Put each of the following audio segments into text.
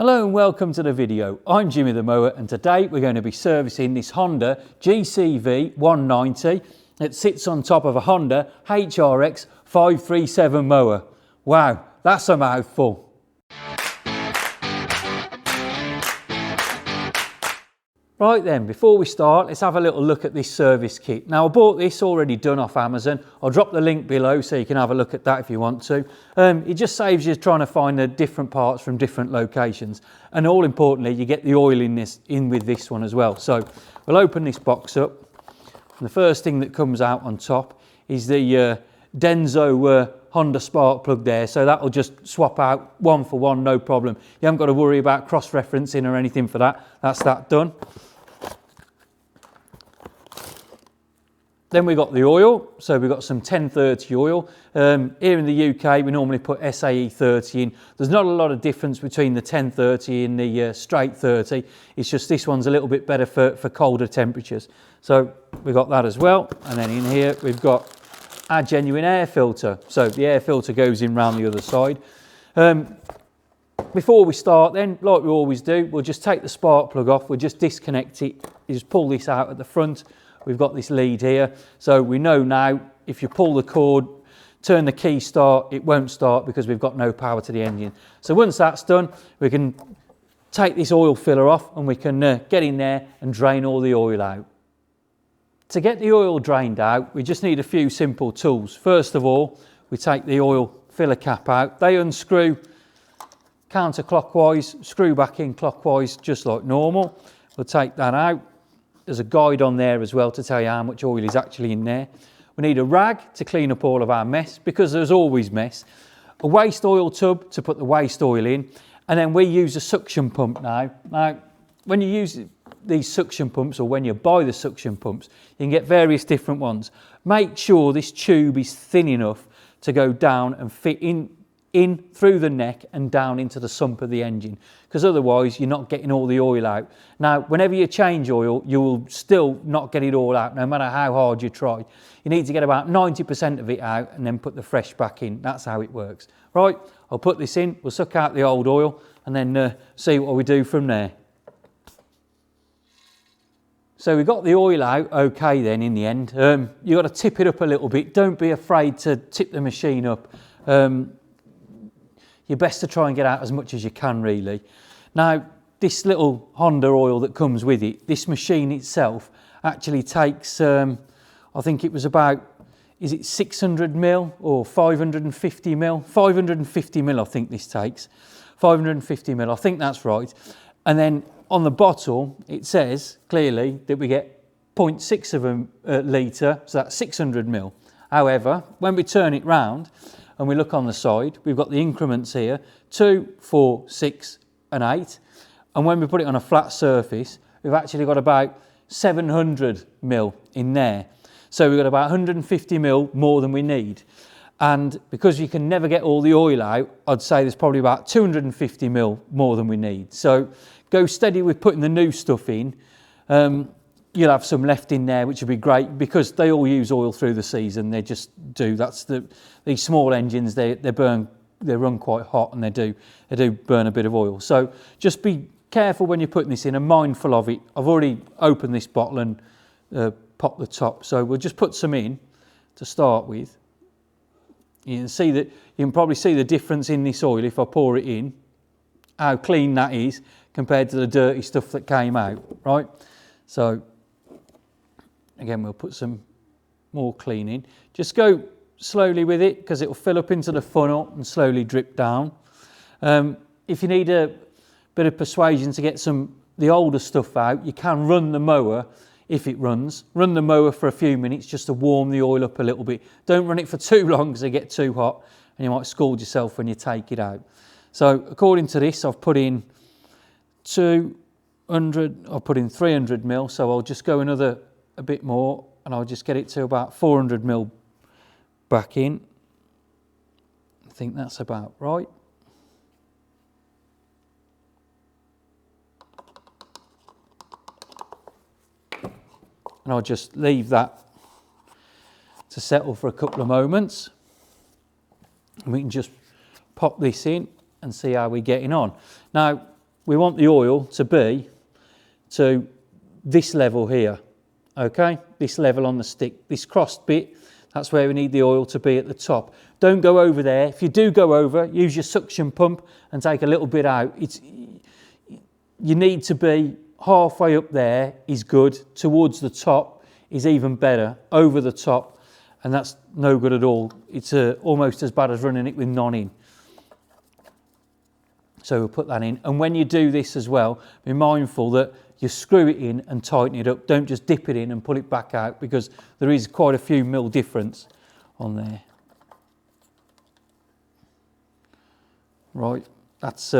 Hello and welcome to the video. I'm Jimmy the Mower and today we're going to be servicing this Honda GCV 190 that sits on top of a Honda HRX 537 mower. Wow, that's a mouthful. Right then, before we start, let's have a little look at this service kit. Now I bought this already done off Amazon. I'll drop the link below so you can have a look at that if you want to. It just saves you trying to find the different parts from different locations. And all importantly, you get the oil in with this one as well. So we'll open this box up. And the first thing that comes out on top is the Denso Honda spark plug there. So that'll just swap out one for one, no problem. You haven't got to worry about cross-referencing or anything for that. That's that done. Then we got the oil, so we've got some 1030 oil. Here in the UK, we normally put SAE 30 in. There's not a lot of difference between the 1030 and the straight 30. It's just this one's a little bit better for colder temperatures. So we've got that as well. And then in here, we've got our genuine air filter. So the air filter goes in round the other side. Before we start then, like we always do, we'll just take the spark plug off. We'll just disconnect it. You just pull this out at the front. We've got this lead here, so we know now if you pull the cord, turn the key start, it won't start because we've got no power to the engine. So once that's done, we can take this oil filler off and we can get in there and drain all the oil out. To get the oil drained out, we just need a few simple tools. First of all, we take the oil filler cap out. They unscrew counterclockwise, screw back in clockwise, just like normal. We'll take that out. There's a guide on there as well to tell you how much oil is actually in there. We need a rag to clean up all of our mess because there's always mess. A waste oil tub to put the waste oil in. And then we use a suction pump now. Now, when you use these suction pumps or when you buy the suction pumps, you can get various different ones. Make sure this tube is thin enough to go down and fit in through the neck and down into the sump of the engine, because otherwise you're not getting all the oil out. Now, whenever you change oil, you will still not get it all out, no matter how hard you try. You need to get about 90% of it out and then put the fresh back in. That's how it works. Right, I'll put this in, we'll suck out the old oil and then see what we do from there. So we got the oil out okay then in the end. You've got to tip it up a little bit. Don't be afraid to tip the machine up. You're best to try and get out as much as you can really. Now, this little Honda oil that comes with it, this machine itself actually takes, I think it was about, is it 600 mil or 550 mil? 550 mil I think this takes. 550 mil, I think that's right. And then on the bottle, it says clearly that we get 0.6 of a litre, so that's 600 mil. However, when we turn it round, and we look on the side, we've got the increments here, 2, 4, 6 and 8. And when we put it on a flat surface, we've actually got about 700 mil in there. So we've got about 150 mil more than we need. And because you can never get all the oil out, I'd say there's probably about 250 mil more than we need. So go steady with putting the new stuff in. You'll have some left in there, which would be great because they all use oil through the season. They just do. That's these small engines. They run quite hot and they do burn a bit of oil. So just be careful when you're putting this in and mindful of it. I've already opened this bottle and popped the top. So we'll just put some in to start with. You can probably see the difference in this oil if I pour it in. How clean that is compared to the dirty stuff that came out, right? So again, we'll put some more clean in. Just go slowly with it because it will fill up into the funnel and slowly drip down. If you need a bit of persuasion to get the older stuff out, you can run the mower if it runs. Run the mower for a few minutes just to warm the oil up a little bit. Don't run it for too long because they get too hot and you might scald yourself when you take it out. So according to this, I've put in 200, I'll put in 300 mil, so I'll just go a bit more and I'll just get it to about 400 mil back in. I think that's about right. And I'll just leave that to settle for a couple of moments. And we can just pop this in and see how we're getting on. Now, we want the oil to be to this level here, okay? This level on the stick, this crossed bit, that's where we need the oil to be at the top. Don't go over there. If you do go over, use your suction pump and take a little bit out. You need to be halfway up there is good, towards the top is even better, over the top, and that's no good at all. It's almost as bad as running it with none in. So we'll put that in. And when you do this as well, be mindful that you screw it in and tighten it up. Don't just dip it in and pull it back out, because there is quite a few mil difference on there. Right, that's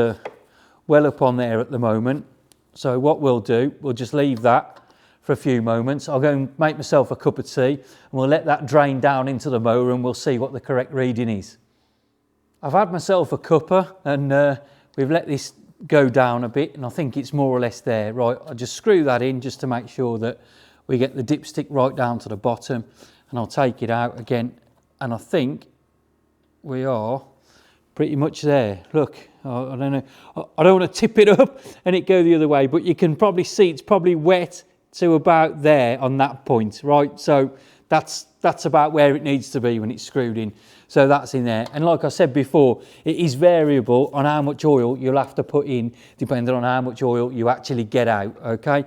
well up on there at the moment. So what we'll do, we'll just leave that for a few moments. I'll go and make myself a cup of tea, and we'll let that drain down into the mower, and we'll see what the correct reading is. I've had myself a cuppa, and we've let this go down a bit, and I think it's more or less there. Right, I'll just screw that in just to make sure that we get the dipstick right down to the bottom, and I'll take it out again, and I think we are pretty much there. Look, I don't know, I don't want to tip it up and it go the other way, but you can probably see it's probably wet to about there on that point, right? So that's about where it needs to be when it's screwed in. So that's in there. And like I said before, it is variable on how much oil you'll have to put in, depending on how much oil you actually get out, okay?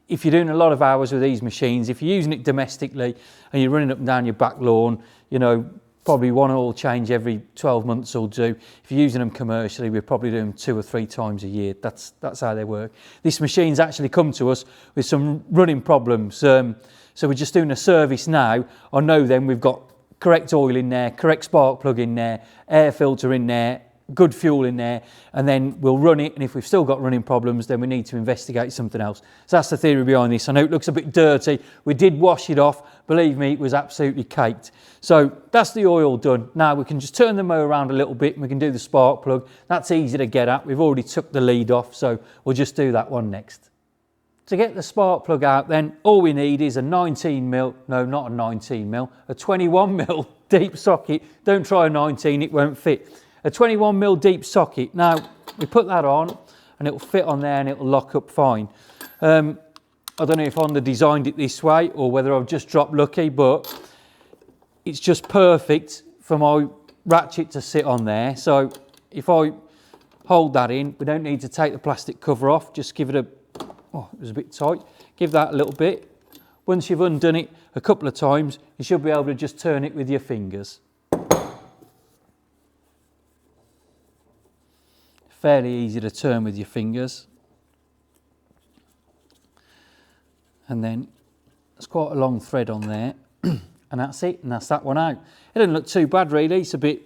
If you're doing a lot of hours with these machines, if you're using it domestically and you're running up and down your back lawn, you know, probably one oil change every 12 months will do. If you're using them commercially, we're probably doing 2 or 3 times a year. That's how they work. This machine's actually come to us with some running problems. So we're just doing a service now. I know then we've got correct oil in there, correct spark plug in there, air filter in there, good fuel in there, and then we'll run it, and if we've still got running problems, then we need to investigate something else. So that's the theory behind this. I know it looks a bit dirty. We did wash it off. Believe me, it was absolutely caked. So that's the oil done. Now we can just turn the mower around a little bit, and we can do the spark plug. That's easy to get at. We've already took the lead off, so we'll just do that one next. To get the spark plug out then, all we need is a 19mm, no, not a 19mm, a 21mm deep socket. Don't try a 19, it won't fit. A 21mm deep socket. Now, we put that on and it'll fit on there and it'll lock up fine. I don't know if Honda designed it this way or whether I've just dropped lucky, but it's just perfect for my ratchet to sit on there. So if I hold that in, we don't need to take the plastic cover off, just give it a, oh, it was a bit tight. Give that a little bit. Once you've undone it a couple of times, you should be able to just turn it with your fingers. Fairly easy to turn with your fingers. And then there's quite a long thread on there. And that's it, and that's that one out. It doesn't look too bad really. It's a bit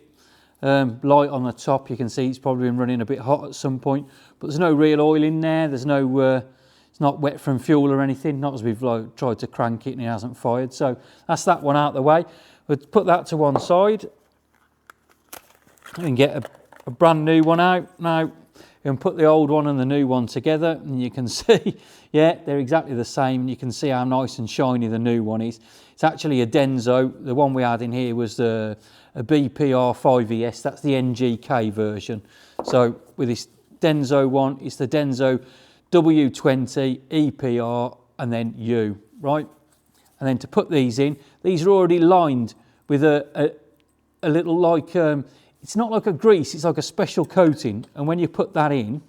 light on the top. You can see it's probably been running a bit hot at some point, but there's no real oil in there. There's no, it's not wet from fuel or anything, not as we've tried to crank it and it hasn't fired. So that's that one out of the way. We'll put that to one side and get a brand new one out. Now you can put the old one and the new one together and you can see, yeah, they're exactly the same. You can see how nice and shiny the new one is. It's actually a Denso. The one we had in here was a BPR 5ES. That's the NGK version. So with this Denso one, it's the Denso W20 EPR and then U, right? And then to put these in, these are already lined with a little like, it's not like a grease, it's like a special coating. And when you put that in,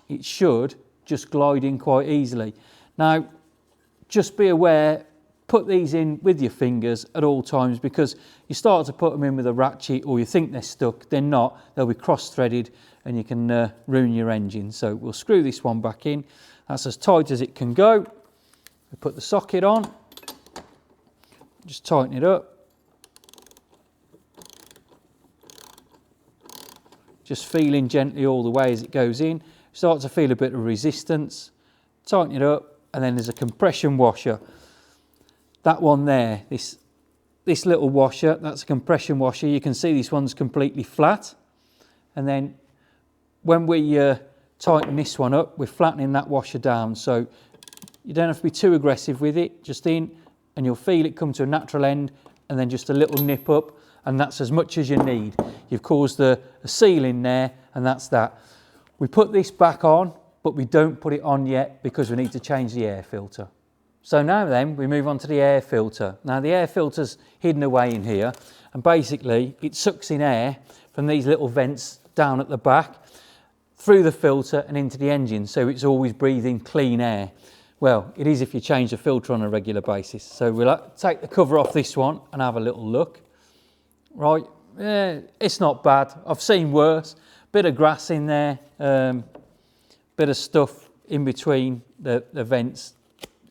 it should just glide in quite easily. Now, just be aware, put these in with your fingers at all times, because you start to put them in with a ratchet or you think they're stuck, they're not, they'll be cross-threaded and you can ruin your engine. So we'll screw this one back in. That's as tight as it can go. We put the socket on, just tighten it up. Just feeling gently all the way as it goes in. Start to feel a bit of resistance. Tighten it up, and then there's a compression washer. That one there, this little washer, that's a compression washer. You can see this one's completely flat. And then when we tighten this one up, we're flattening that washer down. So you don't have to be too aggressive with it. Just in, and you'll feel it come to a natural end, and then just a little nip up, and that's as much as you need. You've caused a seal in there, and that's that. We put this back on, but we don't put it on yet because we need to change the air filter. So now then, we move on to the air filter. Now the air filter's hidden away in here, and basically it sucks in air from these little vents down at the back, through the filter and into the engine, so it's always breathing clean air. Well, it is if you change the filter on a regular basis. So we'll take the cover off this one and have a little look. Right, it's not bad. I've seen worse. Bit of grass in there, bit of stuff in between the vents.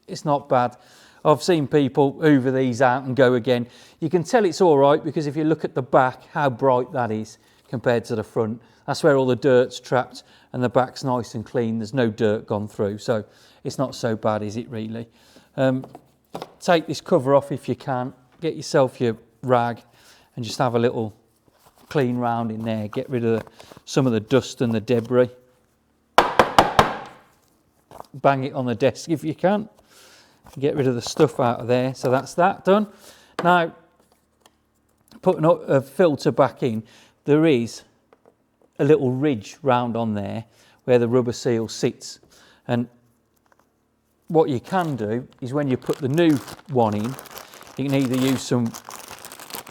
It's not bad. I've seen people hoover these out and go again. You can tell it's all right because if you look at the back, how bright that is compared to the front. That's where all the dirt's trapped, and the back's nice and clean. There's no dirt gone through, so it's not so bad, is it really? Take this cover off if you can. Get yourself your rag and just have a little clean round in there. Get rid of some of the dust and the debris. Bang it on the desk if you can. Get rid of the stuff out of there. So that's that done. Now, putting a filter back in, there is a little ridge round on there where the rubber seal sits. And what you can do is when you put the new one in, you can either use some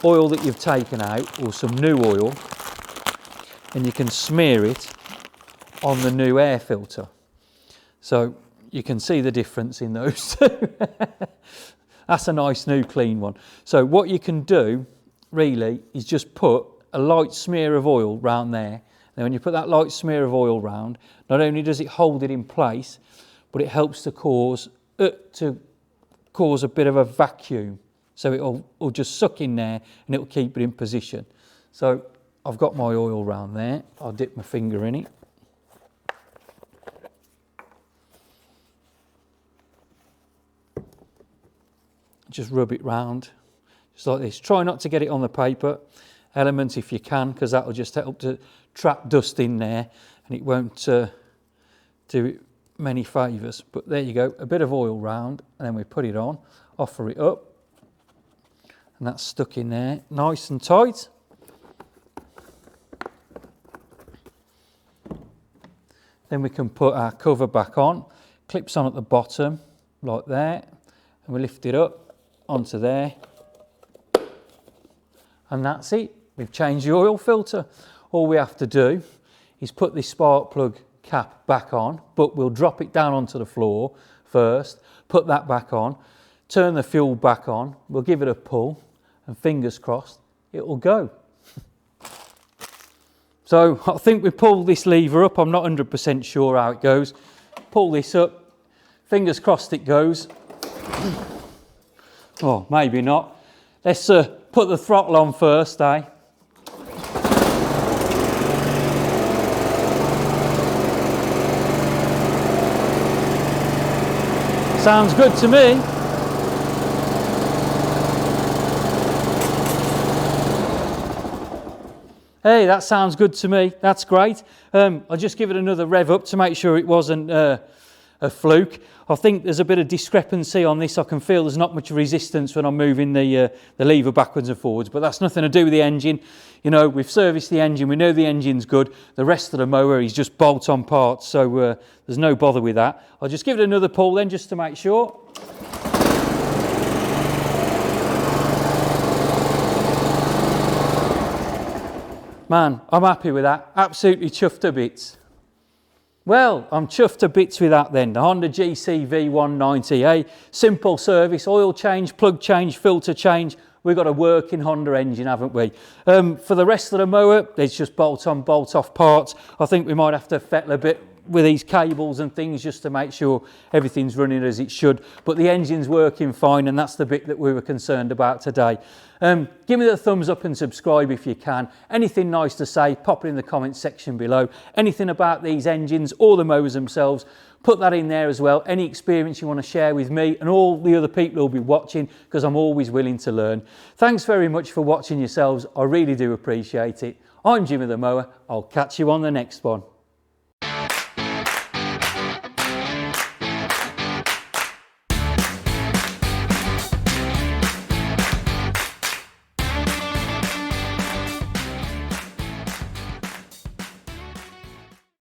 oil that you've taken out or some new oil, and you can smear it on the new air filter. So you can see the difference in those two. That's a nice new clean one. So what you can do really is just put a light smear of oil round there. Now when you put that light smear of oil round, not only does it hold it in place, but it helps to cause a bit of a vacuum. So it'll just suck in there and it'll keep it in position. So I've got my oil round there. I'll dip my finger in it. Just rub it round, just like this. Try not to get it on the paper element if you can, because that'll just help to trap dust in there and it won't do it many favours. But there you go, a bit of oil round, and then we put it on, offer it up, and that's stuck in there nice and tight. Then we can put our cover back on, clips on at the bottom like that, and we lift it up onto there, and that's it. We've changed the oil filter. All we have to do is put this spark plug cap back on, but we'll drop it down onto the floor first, put that back on, turn the fuel back on, we'll give it a pull, and fingers crossed, it will go. So I think we pull this lever up. I'm not 100% sure how it goes. Pull this up, fingers crossed it goes. Oh, maybe not. Let's put the throttle on first, eh? Sounds good to me. Hey, that sounds good to me. That's great. I'll just give it another rev up to make sure it wasn't a fluke. I think there's a bit of discrepancy on this. I can feel there's not much resistance when I'm moving the lever backwards and forwards, but that's nothing to do with the engine. You know, we've serviced the engine, we know the engine's good. The rest of the mower is just bolt-on parts, so there's no bother with that. I'll just give it another pull then, just to make sure. Man, I'm happy with that. Absolutely chuffed to bits. Well, I'm chuffed to bits with that then. The Honda GCV 190, simple service, oil change, plug change, filter change. We've got a working Honda engine, haven't we? For the rest of the mower, it's just bolt-on, bolt-off parts. I think we might have to fettle a bit with these cables and things just to make sure everything's running as it should. But the engine's working fine, and that's the bit that we were concerned about today. Give me the thumbs up and subscribe if you can. Anything nice to say, pop it in the comments section below. Anything about these engines or the mowers themselves, put that in there as well. Any experience you want to share with me and all the other people who'll be watching, because I'm always willing to learn. Thanks very much for watching yourselves. I really do appreciate it. I'm Jimmy the Mower. I'll catch you on the next one.